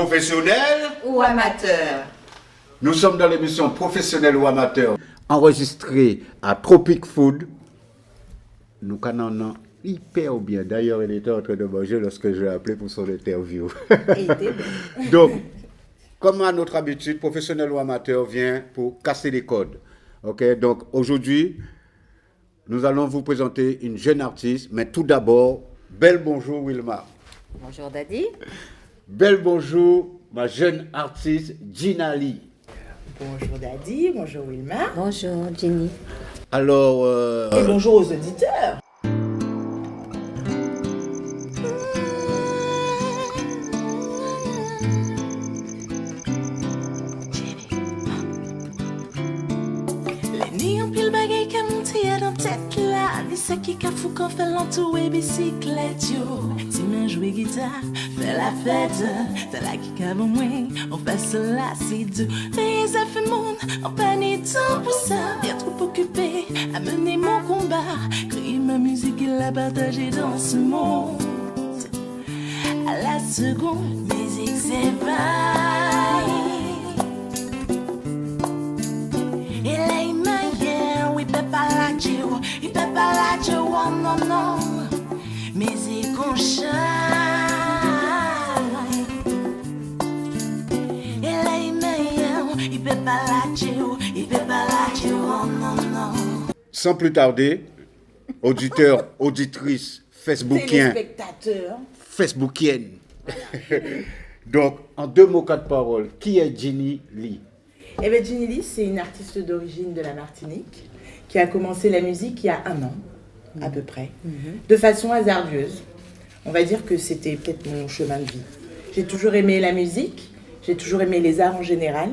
Professionnel ou amateur. Nous sommes dans l'émission Professionnel ou amateur, enregistrée à Tropic Food. Nous canons hyper bien. D'ailleurs, il était en train de manger lorsque je l'ai appelé pour son interview. Donc, comme à notre habitude, Professionnel ou amateur vient pour casser les codes. Ok, donc aujourd'hui, nous allons vous présenter une jeune artiste, mais tout d'abord, bel bonjour Wilma. Bonjour Daddy. Bel bonjour ma jeune artiste Gina Lee. Bonjour Daddy, bonjour Wilma. Bonjour Jenny. Alors, Et bonjour aux auditeurs. Les nuits en pile bagaille qui monté dans tête là. Ni ça qui fou qu'on fait l'entourer bicyclette yo. Si m'en jouer guitare, fait la fête. T'as la qui cave au moins, on fait cela c'est deux. Mais ça fait monde, on pas ni temps pour ça. Bien trop occupé à mener mon combat. Créer ma musique et la partager dans ce monde. À la seconde, musique c'est vaille. Et là il m'a hier, oui papa la Dieu, il peut pas la Dieu, oh non non. Musique on chante. Et là il m'a hier, il peut pas la Dieu, il peut pas la Dieu, oh non non. sans plus tarder, auditeurs, auditrices, Facebookiens, Téléspectateurs. Donc, en 2 mots, 4 paroles, qui est Ginny Lee? Eh bien, Ginny Lee, c'est une artiste d'origine de la Martinique qui a commencé la musique il y a 1 an, à peu près, de façon hasardeuse. On va dire que c'était peut-être mon chemin de vie. J'ai toujours aimé la musique, j'ai toujours aimé les arts en général,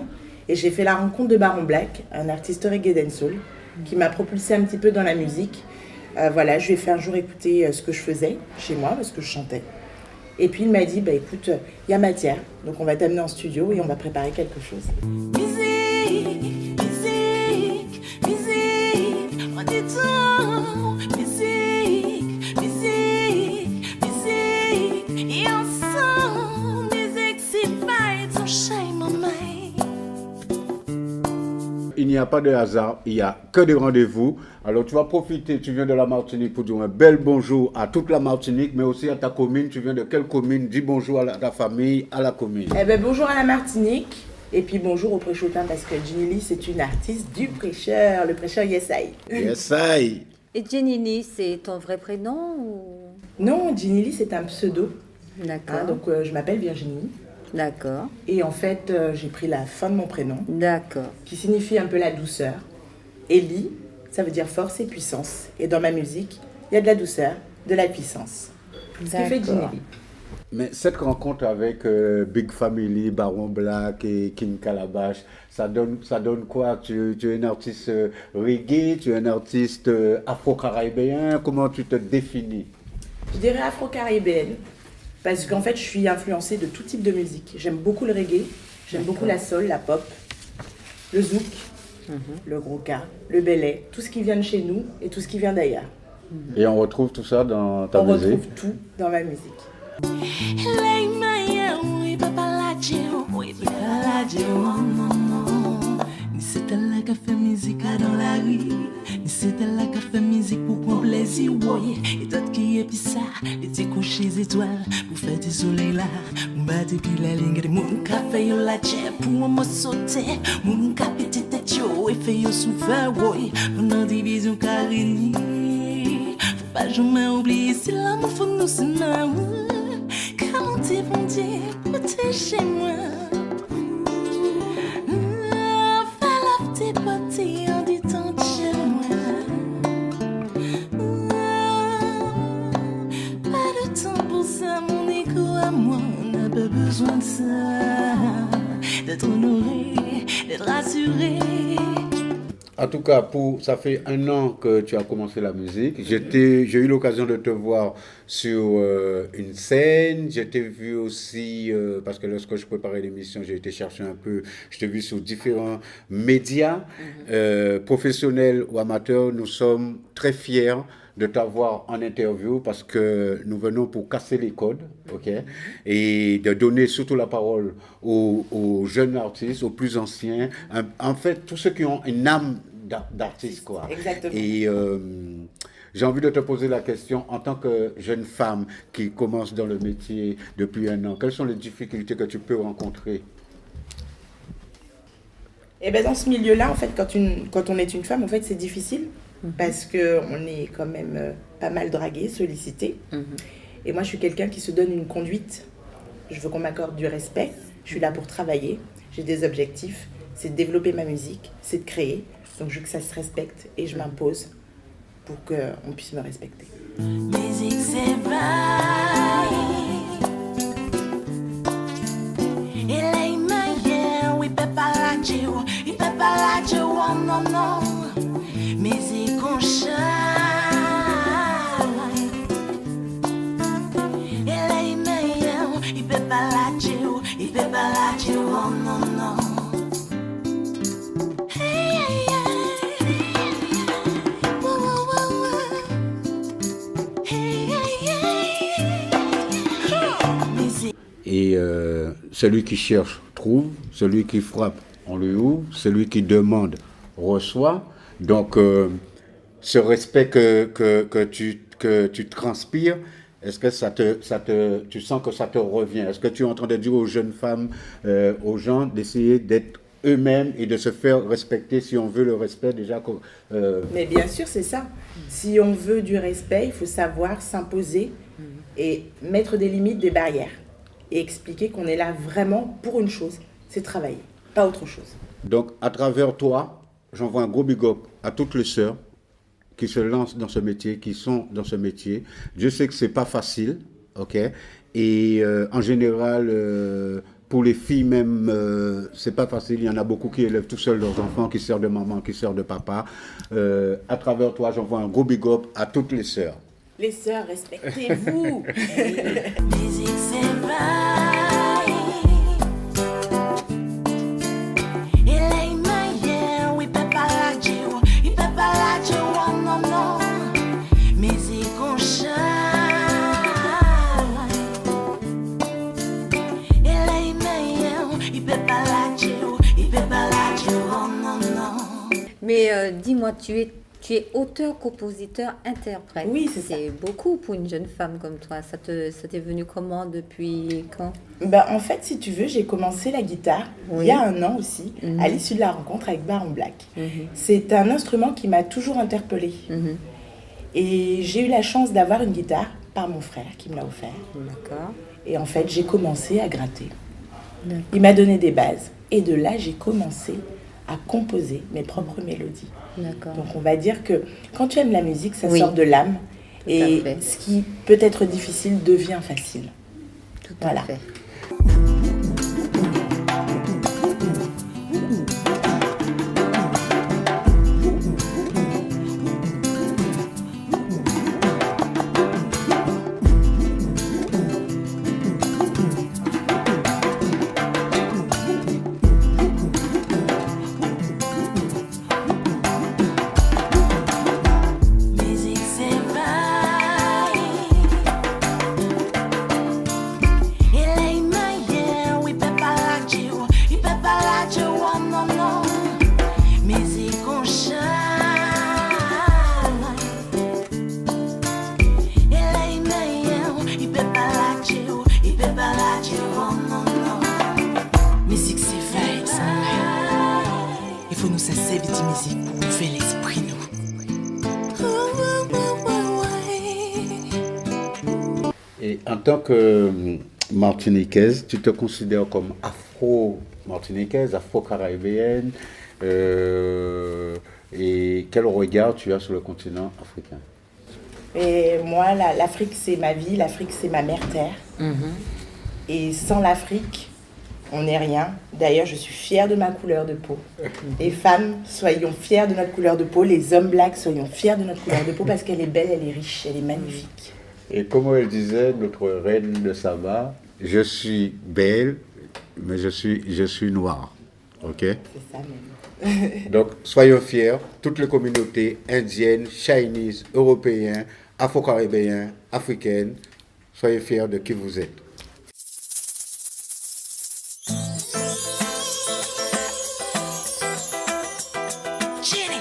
et j'ai fait la rencontre de Baron Black, un artiste reggae dancehall, qui m'a propulsé un petit peu dans la musique. Voilà, je lui ai fait un jour écouter ce que je faisais chez moi, parce que je chantais. Et puis il m'a dit, bah écoute, il y a matière, donc on va t'amener en studio et on va préparer quelque chose. Musique, musique, musique, on dit tout. Musique, musique, musique, et ensemble, musique, c'est pas ton shine, mon mind. Il n'y a pas de hasard, il n'y a que des rendez-vous. Alors tu vas profiter, tu viens de la Martinique pour dire un bel bonjour à toute la Martinique, mais aussi à ta commune. Tu viens de quelle commune? Dis bonjour à ta famille, à la commune. Eh ben bonjour à la Martinique, et puis bonjour au Préchotin, parce que Ginny Lee, c'est une artiste du prêcheur, le prêcheur Yesai. Yes, I. Et Jenny Lee, c'est ton vrai prénom ou... Non, Ginny Lee, c'est un pseudo. D'accord. Donc je m'appelle Virginie. D'accord. Et en fait, j'ai pris la fin de mon prénom, D'accord. qui signifie un peu la douceur. Et Lee, ça veut dire force et puissance. Et dans ma musique, il y a de la douceur, de la puissance. Ce qui fait Ginny Lee. Mais cette rencontre avec Big Family, Baron Black et King Calabash, ça donne quoi? Tu es un artiste reggae, tu es un artiste afro-caribéen, comment tu te définis? Je dirais afro-caribéenne, parce qu'en fait, je suis influencée de tout type de musique. J'aime beaucoup le reggae, j'aime beaucoup la soul, la pop, le zouk, le gros-ka, le belay, tout ce qui vient de chez nous et tout ce qui vient d'ailleurs. Et on retrouve tout ça dans ta On musique? retrouve tout dans ma musique. Lay Maya, oui, papa la Dieu, oui, papa la Dieu, oh non, non. Ni c'était là qu'a fait musique dans la rue, ni c'était là qu'a fait musique pour prendre plaisir, oui. Et d'autres qui est pis ça, les petits couchers étoiles, pour faire du soleil là, pour battre puis la ligne de mon café yo la Dieu, pour moi sauter, mon café tête yo, et fait yo souffert, oui, pendant division carini. Faut pas jamais oublier si l'amour faut nous se marier. T'es bon Dieu, protège-moi. Fais la petite partie en du temps de chez moi. Pas de temps pour ça, mon écho à moi. On n'a pas besoin de ça. D'être honoré, d'être rassuré. En tout cas, ça fait 1 an que tu as commencé la musique. J'ai eu l'occasion de te voir sur une scène. Je t'ai vu aussi, parce que lorsque je préparais l'émission, j'ai été chercher un peu. Je t'ai vu sur différents médias, professionnels ou amateurs. Nous sommes très fiers de t'avoir en interview parce que nous venons pour casser les codes, ok, et de donner surtout la parole aux jeunes artistes, aux plus anciens, en fait, tous ceux qui ont une âme d'artiste, quoi. Exactement. Et j'ai envie de te poser la question, en tant que jeune femme qui commence dans le métier depuis 1 an, quelles sont les difficultés que tu peux rencontrer? Et ben dans ce milieu-là, en fait, quand on est une femme, en fait, c'est difficile parce qu'on est quand même pas mal dragué, sollicité. Et moi, je suis quelqu'un qui se donne une conduite. Je veux qu'on m'accorde du respect. Je suis là pour travailler. J'ai des objectifs. C'est de développer ma musique, c'est de créer. Donc, je veux que ça se respecte et je m'impose pour qu'on puisse me respecter. Musique c'est vrai. Il est meilleur, oui, paparazzo, il paparazzo, oh non, non. Musique on chante. Il est meilleur, il paparazzo, oh non, non. Et celui qui cherche trouve, celui qui frappe on lui ouvre, celui qui demande reçoit. Donc ce respect que tu transpires, est-ce que tu sens que ça te revient? Est-ce que tu es en train de dire aux jeunes femmes, aux gens, d'essayer d'être eux-mêmes et de se faire respecter si on veut le respect déjà Mais bien sûr, c'est ça. Si on veut du respect, il faut savoir s'imposer et mettre des limites, des barrières. Et expliquer qu'on est là vraiment pour une chose, c'est travailler, pas autre chose. Donc, à travers toi, j'envoie un gros big up à toutes les sœurs qui se lancent dans ce métier, qui sont dans ce métier. Je sais que c'est pas facile, ok? Et en général, pour les filles même, c'est pas facile. Il y en a beaucoup qui élèvent tout seuls leurs enfants, qui servent de maman, qui servent de papa. À travers toi, j'envoie un gros big up à toutes les sœurs. Les sœurs, respectez-vous. Musique c'est vrai. Il est meilleur, oui, paparazzo, il paparazzo, oh non, non. Musique on chante. Il est meilleur, il paparazzo, oh non, non. Mais dis-moi, tu es auteur, compositeur, interprète. Oui, c'est ça. C'est beaucoup pour une jeune femme comme toi. Ça t'est venu comment, depuis quand? En fait, si tu veux, j'ai commencé la guitare il y a 1 an aussi, à l'issue de la rencontre avec Baron Black. C'est un instrument qui m'a toujours interpellée. Et j'ai eu la chance d'avoir une guitare par mon frère qui me l'a offert. D'accord. Et en fait, j'ai commencé à gratter. Il m'a donné des bases. Et de là, j'ai commencé à composer mes propres mélodies. D'accord. Donc on va dire que quand tu aimes la musique, ça Oui. sort de l'âme. Tout Et à fait. ce qui peut être difficile devient facile. Tout Voilà. à fait. Musique c'est vrai. Il est meilleur, oui, paparazzo, oh non, non. Musique on chante. Il est meilleur, il paparazzo, oh non, non. Musique c'est vrai, il faut nous assez vite musique pour ouvrir l'esprit nous. Et en tant que martiniquaise, tu te considères comme afro-martiniquaise, afro-caribéenne, et quel regard tu as sur le continent africain? Et moi, l'Afrique, c'est ma vie, l'Afrique, c'est ma mère terre. Et sans l'Afrique, on n'est rien. D'ailleurs, je suis fière de ma couleur de peau. Les femmes, soyons fières de notre couleur de peau. Les hommes blacks, soyons fiers de notre couleur de peau parce qu'elle est belle, elle est riche, elle est magnifique. Et comme elle disait, notre reine de Saba, je suis belle, mais je suis noire. Ok. C'est ça même. Donc, soyons fiers, toute la communauté indienne, chinese, européenne, afro-caribéenne, africaine, soyez fiers de qui vous êtes. Jenny.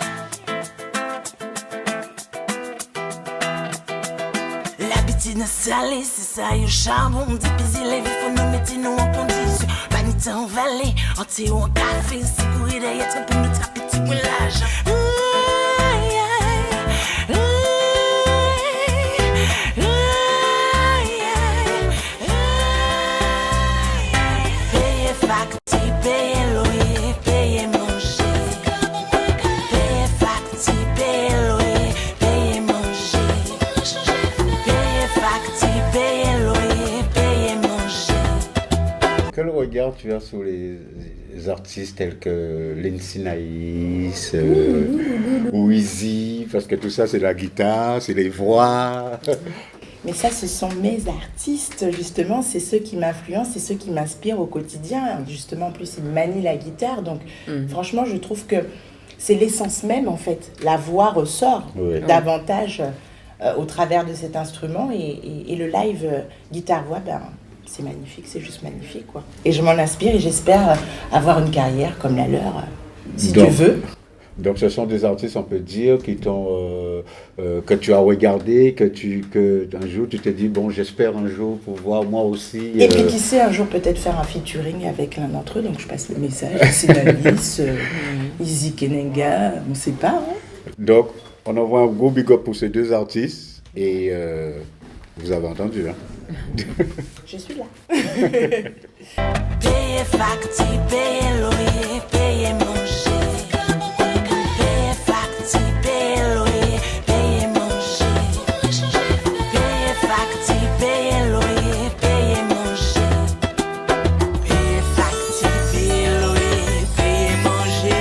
L'habitude de saler, c'est ça, au charbon. Dépaiser les vies, faut nous mettre nous en condition. Panité en vallée, en thé ou en café. C'est courir derrière toi pour nous taper petit moulage. Payer facture, payer loyer, payer manger. Payer facture, payer loyer, payer manger. Payer facture, payer loyer, payer manger. Quel regard tu as sur les artistes tels que Lindsay Naïs, ou Easy, parce que tout ça c'est la guitare, c'est les voix. Mais ça, ce sont mes artistes, justement. C'est ceux qui m'influencent, c'est ceux qui m'inspirent au quotidien. Justement, en plus, ils manient la guitare. Donc, franchement, je trouve que c'est l'essence même, en fait. La voix ressort davantage au travers de cet instrument. Et le live guitare-voix, ben, c'est magnifique, c'est juste magnifique, quoi. Et je m'en inspire et j'espère avoir une carrière comme la leur, si Donc, tu veux. Donc ce sont des artistes, on peut dire, qui que tu as regardé, que un jour tu t'es dit, bon, j'espère un jour pouvoir moi aussi... Et puis qui sait, un jour peut-être faire un featuring avec l'un d'entre eux, donc je passe le message à Sinalis, Izzy Kenenga, on ne sait pas. Hein. Donc on envoie un gros big up pour ces deux artistes et vous avez entendu, hein. Je suis là. Payer facture, payer loyer, payer manger. Payer facture, payer loyer, payer manger. Payer facture, payer loyer, payer manger. Payer facture, payer loyer, payer manger.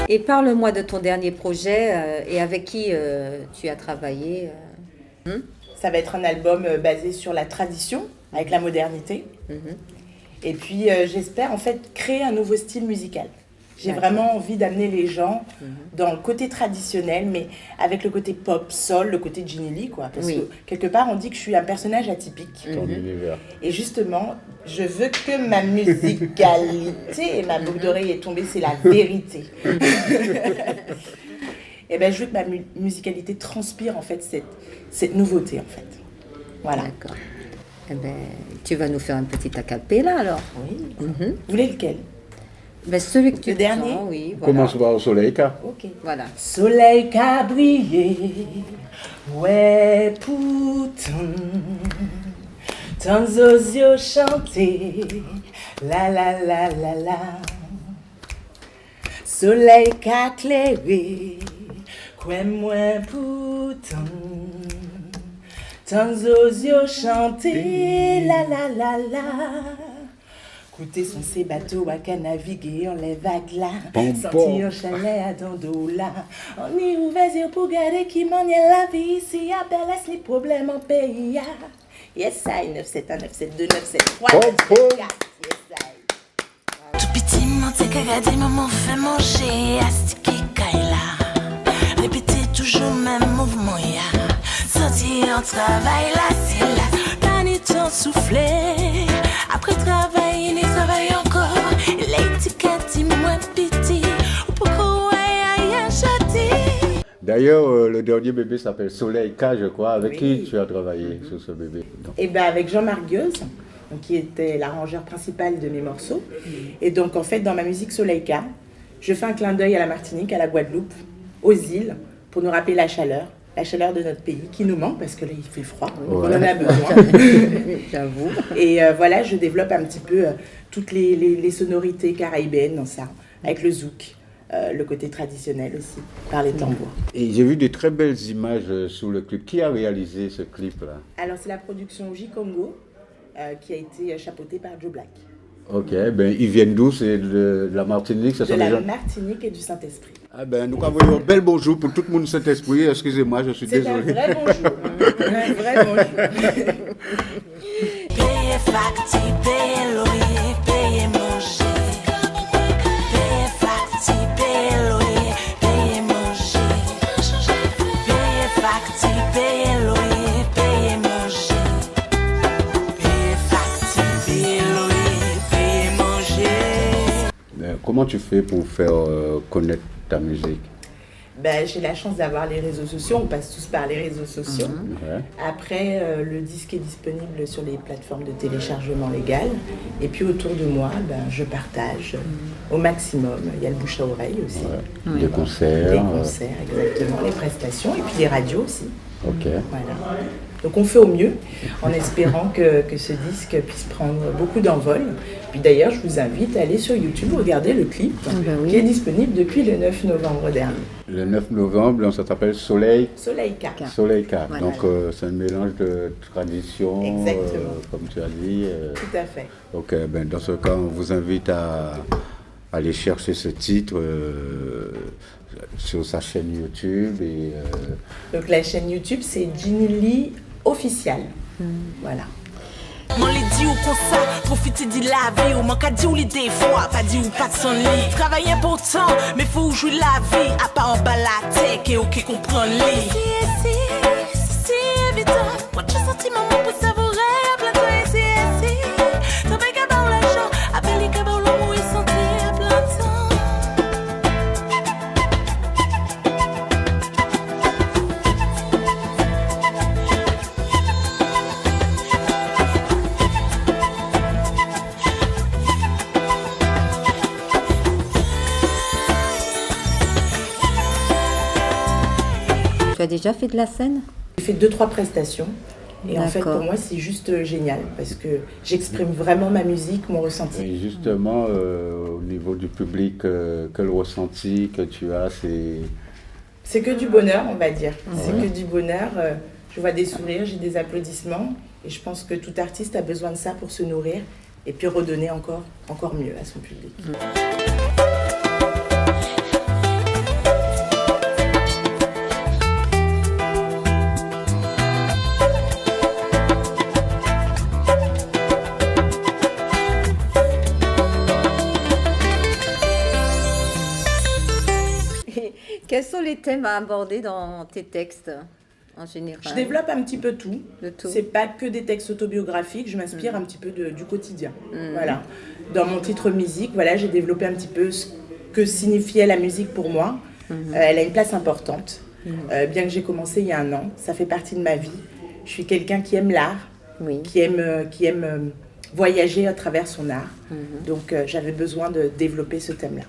Et parle-moi de ton dernier projet et avec qui tu as travaillé. Ça va être un album basé sur la tradition, avec la modernité. Et puis j'espère en fait créer un nouveau style musical. J'ai vraiment envie d'amener les gens dans le côté traditionnel, mais avec le côté pop, soul, le côté Ginny Lee, quoi. Parce que quelque part, on dit que je suis un personnage atypique. Ton univers. Et justement, je veux que ma musicalité, et ma boucle d'oreille est tombée, c'est la vérité. Et ben, je veux que ma musicalité transpire en fait cette nouveauté, en fait. Voilà. D'accord. Eh ben, tu vas nous faire un petit acapella alors. Oui. Vous voulez lequel? Ben, celui que tu Le dernier sens, oui. Voilà. Commence par le soleil, car. Ok. Voilà. Soleil qu'a brillé, ouais, pourtant, tant aux yeux chanter, la la la la la. Soleil qu'a clairé, quoi moins pourtant, tant aux yeux chanter, la la la la. Écoutez son ces bateaux à qu'à naviguer en les vagues là. Sentir un chalet à Dondo là. On y ouvert pour garder qui m'en est la vie ici. Y'a belle laisse les problèmes en pays. Yes, I 971 972 973 974. Yes, I. Tout petit, mon t'es regardé, maman fait manger, astiquer kaila. Répéter toujours même mouvement, ya. Sortir en travail, là, c'est là. T'as ni temps soufflé. Après travail, il travaille encore. L'étiquette, il moins petit. Pourquoi il y a châti? D'ailleurs, le dernier bébé s'appelle Soleil K, je crois. Avec qui tu as travaillé sur ce bébé? Et ben avec Jean-Marc Gueuse, donc, qui était l'arrangeur principal de mes morceaux. Et donc en fait dans ma musique Soleil K, je fais un clin d'œil à la Martinique, à la Guadeloupe, aux îles, pour nous rappeler la chaleur de notre pays qui nous manque parce que là il fait froid, donc on en a besoin. J'avoue. Et voilà, je développe un petit peu toutes les sonorités caribéennes dans ça, avec le zouk. Le côté traditionnel aussi, par les tambours. Et j'ai vu de très belles images sur le clip. Qui a réalisé ce clip-là? Alors c'est la production J Congo, qui a été chapeauté par Joe Black. Ok, ben ils viennent d'où? C'est de la Martinique, ça De la Martinique et du Saint-Esprit. Ah ben nous avons un bel bonjour pour tout le monde Saint-Esprit. Excusez-moi, je suis C'est désolé. un vrai bonjour. Un vrai bonjour. Payer facture, payer loyer, payer manger. Payer facture, payer loyer, payer manger. Payer facture, payer loyer, payer manger. Payer facture, payer loyer, payer manger. Comment tu fais pour faire connaître ta musique? Ben, j'ai la chance d'avoir les réseaux sociaux, on passe tous par les réseaux sociaux. Ouais. Après, le disque est disponible sur les plateformes de téléchargement légal. Et puis autour de moi, ben, je partage au maximum. Il y a le bouche à oreille aussi. Ouais. Des concerts. Les concerts, exactement, les prestations, et puis les radios aussi. Ok. Voilà. Donc on fait au mieux, en espérant que ce disque puisse prendre beaucoup d'envol. Puis d'ailleurs, je vous invite à aller sur YouTube, regarder le clip qui est disponible depuis le 9 novembre dernier. Le 9 novembre, donc, ça s'appelle Soleil. Soleil K. Soleil K. Voilà. Donc c'est un mélange de tradition, comme tu as dit. Tout à fait. Donc ben, dans ce cas, on vous invite à aller chercher ce titre sur sa chaîne YouTube. Donc la chaîne YouTube, c'est Ginny Lee Official. Voilà. Mon li di ou kon sa, profite di la vie ou man ka di ou li des fois, pas di ou pas de son lit. Travail important, mais faut jouer la vie, à part en bas la tête et ok comprendre li. Si évident, moi tu senti maman pour savourer, à plein temps ici. Travail qu'à bas l'argent, appelle les cabas l'amour et santé à plein temps. Tu as déjà fait de la scène? J'ai fait 2-3 prestations. Et en fait, D'accord. pour moi, c'est juste génial parce que j'exprime vraiment ma musique, mon ressenti. Et justement, au niveau du public, quel ressenti que tu as, C'est que du bonheur, on va dire. C'est que du bonheur. Je vois des sourires, j'ai des applaudissements. Et je pense que tout artiste a besoin de ça pour se nourrir et puis redonner encore mieux à son public. Quels sont les thèmes à aborder dans tes textes en général? Je développe un petit peu tout. Le tout. C'est pas que des textes autobiographiques, je m'inspire un petit peu du quotidien. Voilà. Dans mon titre musique, voilà, j'ai développé un petit peu ce que signifiait la musique pour moi. Elle a une place importante. Bien que j'ai commencé il y a 1 an, ça fait partie de ma vie. Je suis quelqu'un qui aime l'art, qui aime voyager à travers son art. Donc j'avais besoin de développer ce thème-là.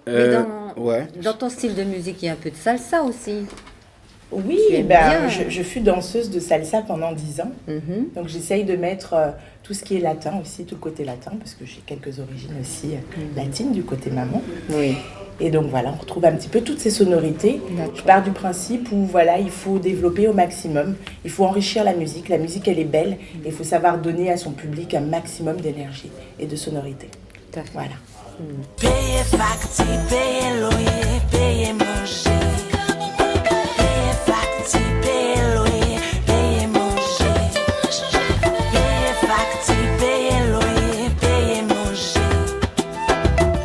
Mais ouais. dans ton style de musique, il y a un peu de salsa aussi. Oui, Tu aimes bien. je fus danseuse de salsa pendant 10 ans. Donc j'essaye de mettre tout ce qui est latin aussi, tout le côté latin, parce que j'ai quelques origines aussi latines du côté maman. Oui. Et donc voilà, on retrouve un petit peu toutes ces sonorités. D'accord. Je pars du principe où voilà, il faut développer au maximum, il faut enrichir la musique. La musique, elle est belle, et il faut savoir donner à son public un maximum d'énergie et de sonorité. Tout à fait. Voilà. Payer facture, payer loyer, payer manger. Payer facture, payer loyer, payer manger. Payer facture, payer loyer, payer manger.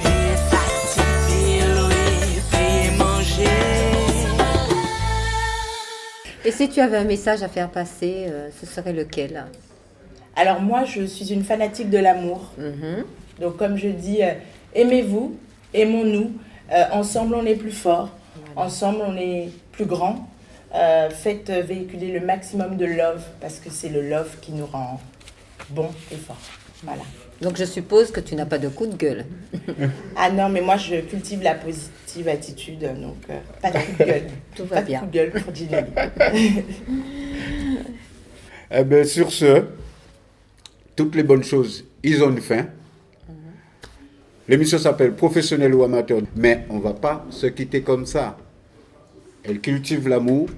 Payer facture, payer loyer, payer manger. Et si tu avais un message à faire passer, ce serait lequel? Alors moi, je suis une fanatique de l'amour. Donc comme je dis, aimez-vous, aimons-nous. Ensemble, on est plus fort. Ensemble, on est plus grand. Faites véhiculer le maximum de love, parce que c'est le love qui nous rend bons et forts. Voilà. Donc je suppose que tu n'as pas de coup de gueule. Ah non, mais moi, je cultive la positive attitude, donc pas de coup de gueule. Tout va pas bien. de coup de gueule pour Ginny. Eh bien, sur ce, toutes les bonnes choses, ils ont une fin. L'émission s'appelle Professionnel ou amateur, mais on ne va pas se quitter comme ça. Elle cultive l'amour.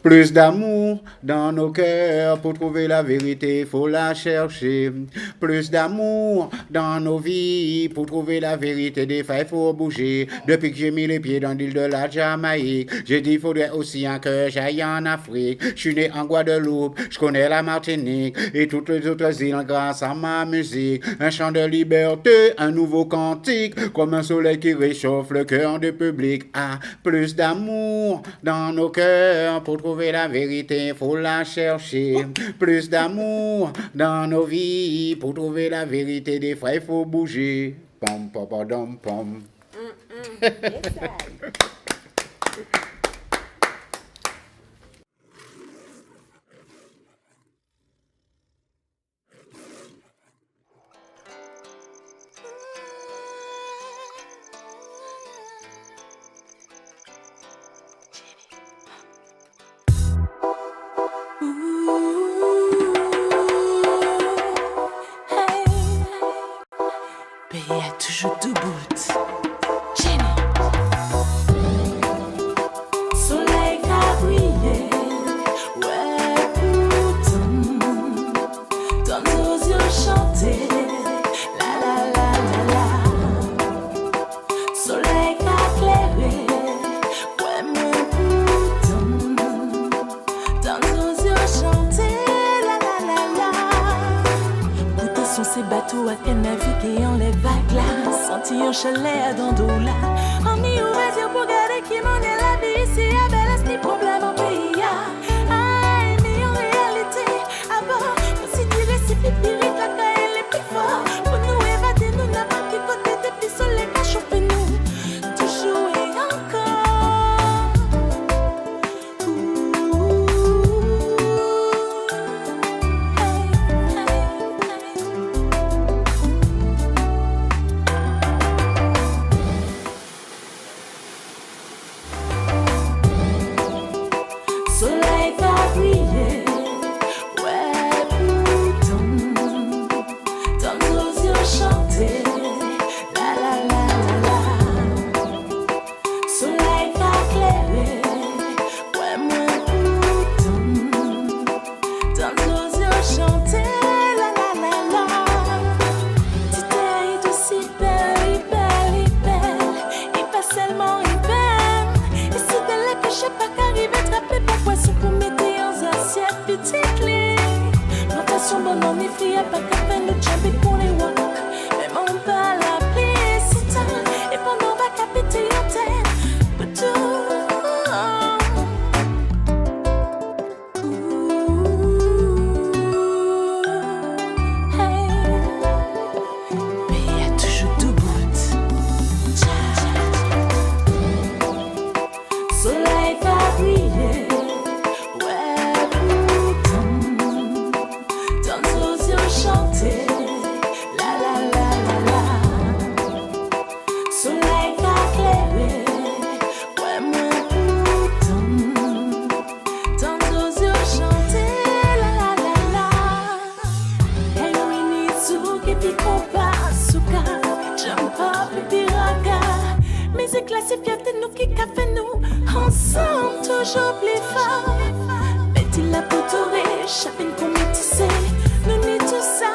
Plus d'amour dans nos cœurs, pour trouver la vérité, faut la chercher. Plus d'amour dans nos vies, pour trouver la vérité, des fois il faut bouger. Depuis que j'ai mis les pieds dans l'île de la Jamaïque, j'ai dit il faudrait aussi que j'aille en Afrique. Je suis né en Guadeloupe, je connais la Martinique et toutes les autres îles grâce à ma musique. Un chant de liberté, un nouveau cantique, comme un soleil qui réchauffe le cœur du public. Ah, plus d'amour dans nos cœurs, pour trouver la vérité, faut la chercher. Plus d'amour dans nos vies, pour trouver la vérité, des fois il faut bouger. Pom, pom, pom, pom. Pays a toujours debout. Jenny. Soleil qui a brillé, ouais, pourtant, dans nos yeux chanter, la la la la la. Soleil qui a éclairé, ouais, moi pourtant, dans nos yeux chanter, la la la la. Pourtant, sont ces bateaux à qu'elle naviguer en les vagues là, senti un chalet dans l'eau là. On y ouvre dire pour garder qui m'en est la vie ici, à bel esprit problème en pays. Ah, mais en réalité, à bord, comme si tu laisses pipi, la caille les plus forts. Pour nous évader, nous n'avons pas qui côté des petits soleils qui chauffent nous, toujours et encore. Soleil qui a brillé, ouais, pourtant, dans nos yeux chanter, la la la la la. Soleil qui a éclairé, ouais, moi pourtant, dans nos yeux chanter, la la la la. Tu t'es aussi belle, belle, belle, et pas seulement une belle. Et c'est de là que je sais pas qu'arrive à attraper pour poisson pour mettre en assiette petite clé. Plantation bonne en effet, y'a pas qu'à faire nous jumper pour les walk. Même on pas l'appeler, c'est tard. Et pendant va capiter en tête, pour tout. Mais y a toujours debout. Soleil qui a brillé, ouais, pourtant, dans nos yeux chanter, la la la la la. Soleil qui a éclairé, ouais, moi pourtant, dans nos yeux chanter, la la la la. Hey, we need to get the compas, suka, jump up, piraga. Musique là, c'est fierté nous qui café nous, ensemble toujours plus fort. Betty la potorée, chapine qu'on métissé, nous ni tout ça.